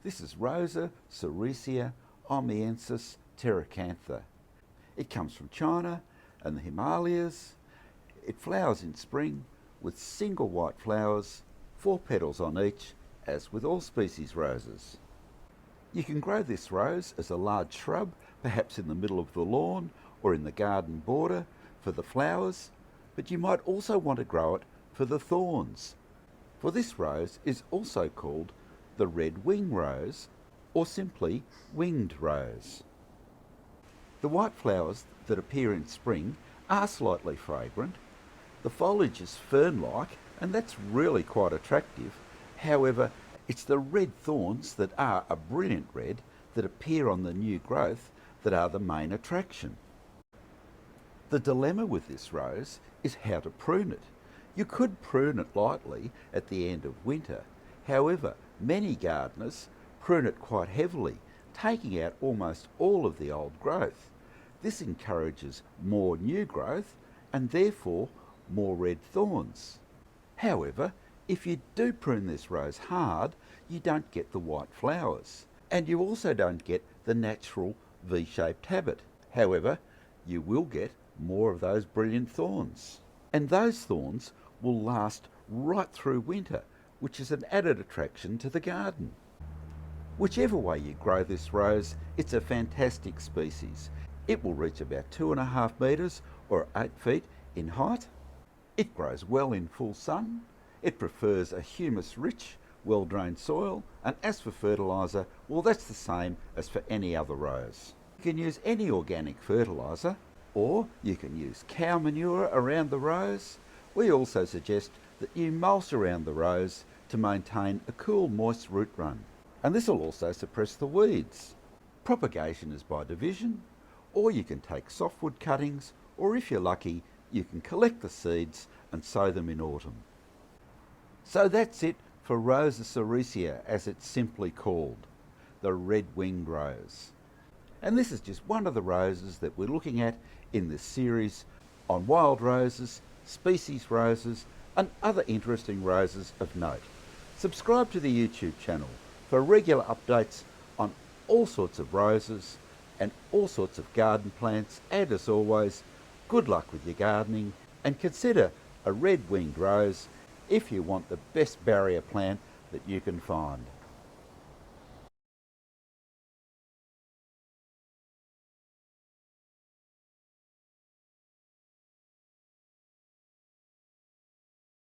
This is Rosa, sericea, omeiensis, pteracantha. It comes from China and the Himalayas. It flowers in spring with single white flowers, 4 petals on each, as with all species roses. You can grow this rose as a large shrub, perhaps in the middle of the lawn or in the garden border for the flowers, but you might also want to grow it for the thorns. For this rose is also called the red wing rose, or simply winged rose. The white flowers that appear in spring are slightly fragrant. The foliage is fern-like, and that's really quite attractive. However, it's the red thorns that are a brilliant red that appear on the new growth that are the main attraction. The dilemma with this rose is how to prune it. You could prune it lightly at the end of winter. However, many gardeners prune it quite heavily, taking out almost all of the old growth. This encourages more new growth and therefore more red thorns. However, if you do prune this rose hard, you don't get the white flowers, and you also don't get the natural V-shaped habit. However, you will get more of those brilliant thorns. And those thorns will last right through winter, which is an added attraction to the garden. Whichever way you grow this rose, it's a fantastic species. It will reach about 2.5 metres or 8 feet in height. It grows well in full sun. It prefers a humus-rich, well-drained soil, and as for fertiliser, well, that's the same as for any other rose. You can use any organic fertiliser, or you can use cow manure around the rose. We also suggest that you mulch around the rose to maintain a cool, moist root run. And this will also suppress the weeds. Propagation is by division, or you can take softwood cuttings, or if you're lucky, you can collect the seeds and sow them in autumn. So that's it for Rosa sericea, as it's simply called, the red-winged rose. And this is just one of the roses that we're looking at in this series on wild roses, species roses, and other interesting roses of note. Subscribe to the YouTube channel for regular updates on all sorts of roses and all sorts of garden plants, and as always, good luck with your gardening, and consider a red-winged rose if you want the best barrier plant that you can find.